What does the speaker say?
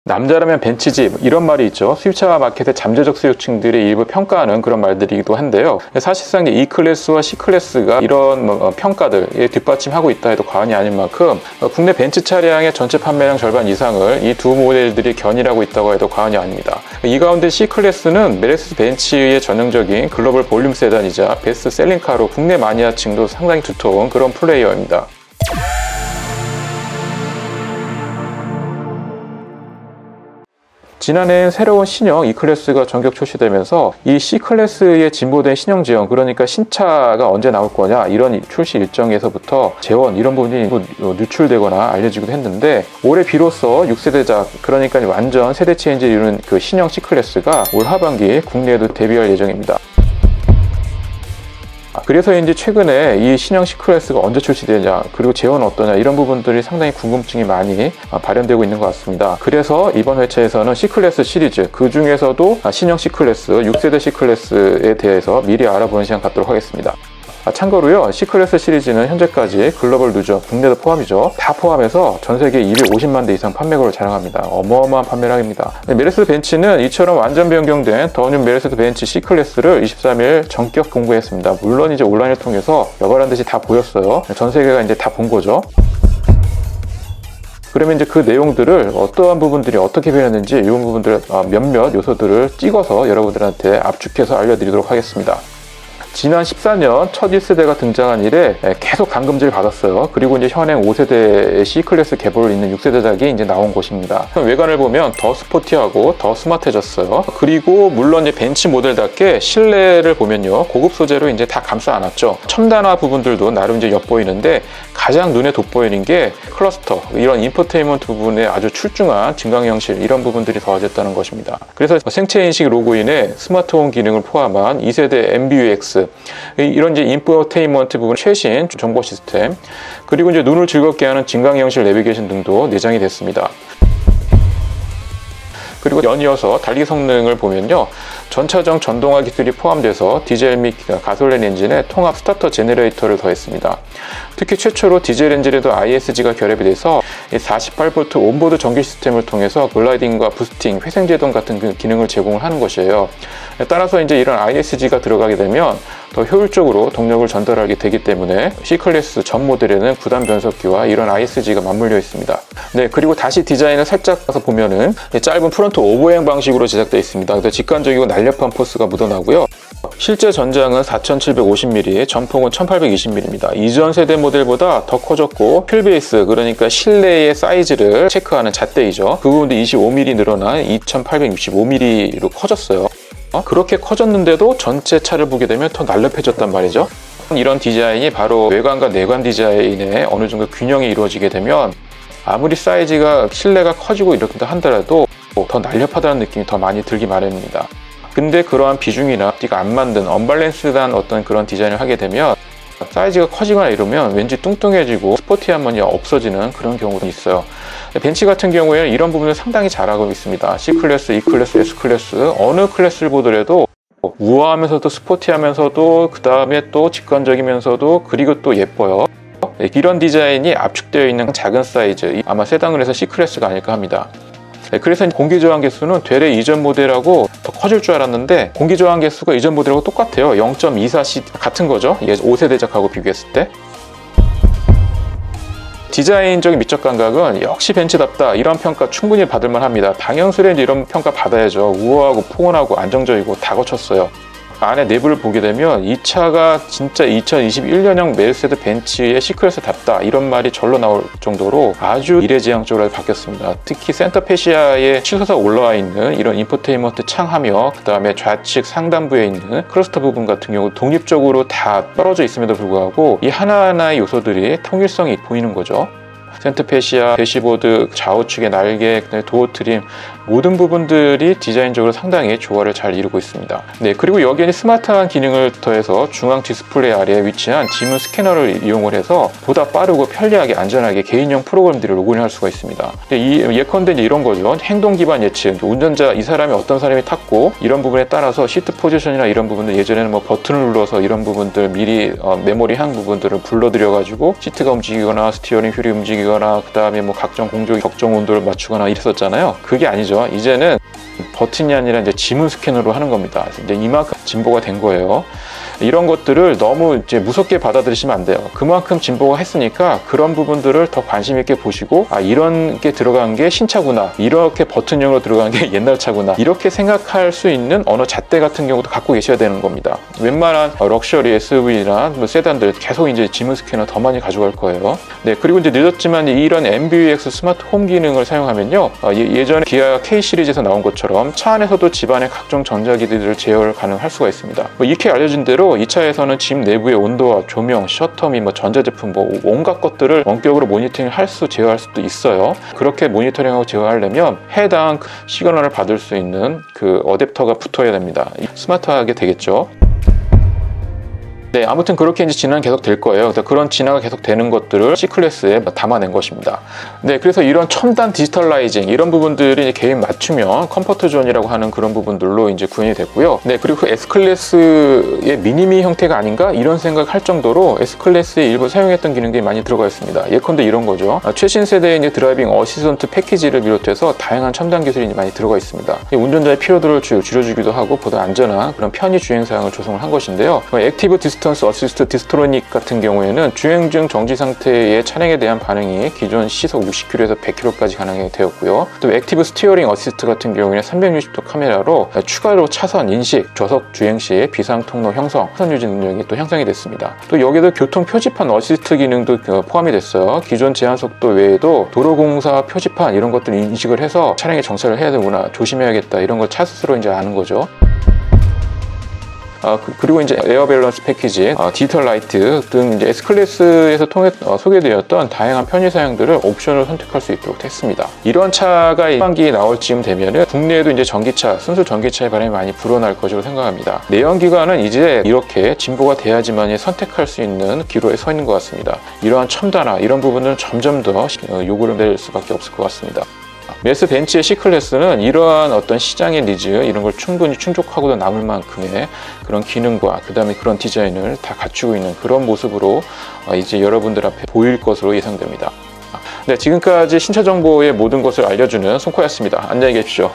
남자라면 벤츠지 이런 말이 있죠. 수입차 마켓의 잠재적 수요층들이 일부 평가하는 그런 말들이기도 한데요. 사실상 E클래스와 C클래스가 이런 평가들에 뒷받침하고 있다 해도 과언이 아닐 만큼 국내 벤츠 차량의 전체 판매량 절반 이상을 이 두 모델들이 견인하고 있다고 해도 과언이 아닙니다. 이 가운데 C클래스는 메르세데스 벤츠의 전형적인 글로벌 볼륨 세단이자 베스트 셀링카로 국내 마니아층도 상당히 두터운 그런 플레이어입니다. 지난해 새로운 신형 E클래스가 전격 출시되면서 이 C클래스의 진보된 신형 지형, 그러니까 신차가 언제 나올 거냐 이런 출시 일정에서부터 재원 이런 부분이 누출되거나 알려지기도 했는데, 올해 비로소 6세대작, 그러니까 완전 세대 체인지를 이루는 그 신형 C클래스가 올 하반기 국내에도 데뷔할 예정입니다. 그래서 이제 최근에 이 신형 C클래스가 언제 출시되냐, 그리고 재원은 어떠냐, 이런 부분들이 상당히 궁금증이 많이 발현되고 있는 것 같습니다. 그래서 이번 회차에서는 C클래스 시리즈, 그 중에서도 신형 C클래스, 6세대 C클래스에 대해서 미리 알아보는 시간 갖도록 하겠습니다. 참고로요, C클래스 시리즈는 현재까지 글로벌 누적, 국내도 포함이죠, 다 포함해서 전 세계 250만 대 이상 판매고를 자랑합니다. 어마어마한 판매량입니다. 메르세데스 벤츠는 이처럼 완전 변경된 더 뉴 메르세데스 벤츠 C클래스를 23일 전격 공개했습니다. 물론 이제 온라인을 통해서 여발한 듯이 다 보였어요. 전 세계가 이제 다 본 거죠. 그러면 이제 그 내용들을 어떠한 부분들이 어떻게 변했는지 이런 부분들 몇몇 요소들을 찍어서 여러분들한테 압축해서 알려드리도록 하겠습니다. 지난 14년 첫 1세대가 등장한 이래 계속 감금질을 받았어요. 그리고 이제 현행 5세대의 C클래스 계보를 잇는 6세대작이 이제 나온 것입니다. 외관을 보면 더 스포티하고 더 스마트해졌어요. 그리고 물론 이제 벤츠 모델답게 실내를 보면요, 고급 소재로 이제 다 감싸 안았죠. 첨단화 부분들도 나름 이제 엿보이는데, 가장 눈에 돋보이는 게 클러스터, 이런 인포테인먼트 부분에 아주 출중한 증강형실, 이런 부분들이 더해졌다는 것입니다. 그래서 생체인식 로그인에 스마트홈 기능을 포함한 2세대 MBUX, 이런 이제 인포테인먼트 부분 최신 정보 시스템, 그리고 이제 눈을 즐겁게 하는 증강형실 내비게이션 등도 내장이 됐습니다. 그리고 연이어서 달리기 성능을 보면요, 전차적 전동화 기술이 포함돼서 디젤 및 가솔린 엔진에 통합 스타터 제너레이터를 더했습니다. 특히 최초로 디젤 엔진에도 ISG가 결합이 돼서 48V 온보드 전기 시스템을 통해서 글라이딩과 부스팅, 회생제동 같은 기능을 제공을 하는 것이에요. 따라서 이제 이런 ISG가 들어가게 되면 더 효율적으로 동력을 전달하게 되기 때문에 C클래스 전 모델에는 구단 변속기와 이런 ISG가 맞물려 있습니다. 네, 그리고 다시 디자인을 살짝 가서 보면은 짧은 프론트 오버행 방식으로 제작되어 있습니다. 그래서 직관적이고 날렵한 포스가 묻어나고요. 실제 전장은 4750mm, 전폭은 1820mm입니다. 이전 세대 모델보다 더 커졌고, 휠베이스, 그러니까 실내의 사이즈를 체크하는 잣대이죠, 그 부분도 25mm 늘어난 2865mm로 커졌어요. 그렇게 커졌는데도 전체 차를 보게 되면 더 날렵해졌단 말이죠. 이런 디자인이 바로 외관과 내관 디자인에 어느 정도 균형이 이루어지게 되면 아무리 사이즈가 실내가 커지고 이렇게 한다라도 더 날렵하다는 느낌이 더 많이 들기 마련입니다. 근데 그러한 비중이나 띠가 안 맞는 언밸런스한 어떤 그런 디자인을 하게 되면 사이즈가 커지거나 이러면 왠지 뚱뚱해지고 스포티함이 없어지는 그런 경우도 있어요. 벤츠 같은 경우에는 이런 부분을 상당히 잘하고 있습니다. C클래스, E클래스, S클래스 어느 클래스를 보더라도 우아하면서도 스포티하면서도 그 다음에 또 직관적이면서도, 그리고 또 예뻐요. 이런 디자인이 압축되어 있는 작은 사이즈, 아마 세단을 해서 C클래스가 아닐까 합니다. 그래서 공기저항 개수는 되레 이전 모델하고 더 커질 줄 알았는데, 공기저항 개수가 이전 모델하고 똑같아요. 0.24C 같은 거죠, 5세대작하고 비교했을 때. 디자인적인 미적 감각은 역시 벤츠답다, 이런 평가 충분히 받을만 합니다. 방향술에 이런 평가 받아야죠. 우아하고 포근하고 안정적이고 다 거쳤어요. 안에 내부를 보게 되면 이 차가 진짜 2021년형 메르세데스 벤츠의 C클래스답다, 이런 말이 절로 나올 정도로 아주 이례지향적으로 바뀌었습니다. 특히 센터 페시아에 치솟아 올라와 있는 이런 인포테인먼트 창하며, 그 다음에 좌측 상단부에 있는 클러스터 부분 같은 경우 독립적으로 다 떨어져 있음에도 불구하고 이 하나하나의 요소들이 통일성이 보이는 거죠. 센터 페시아, 대시보드, 좌우측의 날개, 도어 트림, 모든 부분들이 디자인적으로 상당히 조화를 잘 이루고 있습니다. 네, 그리고 여기에 스마트한 기능을 더해서 중앙 디스플레이 아래에 위치한 지문 스캐너를 이용을 해서 보다 빠르고 편리하게 안전하게 개인용 프로그램들을 로그인할 수가 있습니다. 예컨대 이런 거죠. 행동 기반 예측, 운전자, 이 사람이 어떤 사람이 탔고 이런 부분에 따라서 시트 포지션이나 이런 부분들, 예전에는 뭐 버튼을 눌러서 이런 부분들 미리 메모리 한 부분들을 불러들여 가지고 시트가 움직이거나 스티어링 휠이 움직이거나 돌리거나 그 다음에 뭐 각종 공조 격정 온도를 맞추거나 이랬었잖아요. 그게 아니죠. 이제는 버튼이 아니라 이제 지문 스캐너로 하는 겁니다. 이제 이만큼 진보가 된 거예요. 이런 것들을 너무 이제 무섭게 받아들이시면 안 돼요. 그만큼 진보가 했으니까 그런 부분들을 더 관심 있게 보시고, 아, 이런 게 들어간 게 신차구나, 이렇게 버튼형으로 들어간 게 옛날 차구나, 이렇게 생각할 수 있는 어느 잣대 같은 경우도 갖고 계셔야 되는 겁니다. 웬만한 럭셔리 SUV나 뭐 세단들 계속 이제 지문 스캐너 더 많이 가져갈 거예요. 네, 그리고 이제 늦었지만 이런 MBUX 스마트 홈 기능을 사용하면요, 예전에 기아 K 시리즈에서 나온 것처럼 차 안에서도 집안의 각종 전자기기들을 제어를 가능할 수가 있습니다. 이렇게 알려진 대로 이 차에서는 집 내부의 온도와 조명, 셔터 및 전자제품 온갖 것들을 원격으로 모니터링 제어할 수도 있어요. 그렇게 모니터링하고 제어하려면 해당 시그널을 받을 수 있는 그 어댑터가 붙어야 됩니다. 스마트하게 되겠죠. 네, 아무튼 그렇게 이제 진화는 계속 될 거예요. 그래서 그런 진화가 계속 되는 것들을 C클래스에 담아낸 것입니다. 네, 그래서 이런 첨단 디지털라이징, 이런 부분들이 이제 개인 맞추면 컴포트 존이라고 하는 그런 부분들로 이제 구현이 됐고요. 네, 그리고 S클래스의 미니미 형태가 아닌가? 이런 생각할 정도로 S클래스에 일부 사용했던 기능들이 많이 들어가 있습니다. 예컨대 이런 거죠. 최신 세대의 이제 드라이빙 어시스턴트 패키지를 비롯해서 다양한 첨단 기술이 많이 들어가 있습니다. 운전자의 피로도를 줄여주기도 하고 보다 안전한 그런 편의 주행 사양을 조성을 한 것인데요. 액티브 디스턴스 어시스트 디스트로닉 같은 경우에는 주행 중 정지 상태의 차량에 대한 반응이 기존 시속 60km에서 100km까지 가능하게 되었고요. 또 액티브 스티어링 어시스트 같은 경우에는 360도 카메라로 추가로 차선 인식, 좌석 주행 시 비상 통로 형성, 차선 유지 능력이 또 향상이 됐습니다. 또 여기도 교통 표지판 어시스트 기능도 포함이 됐어요. 기존 제한 속도 외에도 도로공사 표지판 이런 것들 인식을 해서 차량에 정차를 해야 되구나, 조심해야겠다, 이런 걸 차 스스로 이제 아는 거죠. 그리고 이제 에어 밸런스 패키지, 디지털 라이트 등 이제 S클래스에서 소개되었던 다양한 편의 사양들을 옵션을 선택할 수 있도록 했습니다. 이런 차가 일반기에 나올 즈음 되면은 국내에도 이제 전기차, 순수 전기차의 바람이 많이 불어날 것으로 생각합니다. 내연기관은 이제 이렇게 진보가 돼야지만 선택할 수 있는 기로에 서 있는 것 같습니다. 이러한 첨단화, 이런 부분은 점점 더 요구를 낼 수밖에 없을 것 같습니다. 메스 벤츠의 C클래스는 이러한 어떤 시장의 니즈, 이런 걸 충분히 충족하고도 남을 만큼의 그런 기능과 그 다음에 그런 디자인을 다 갖추고 있는 그런 모습으로 이제 여러분들 앞에 보일 것으로 예상됩니다. 네, 지금까지 신차 정보의 모든 것을 알려주는 손코였습니다. 안녕히 계십시오.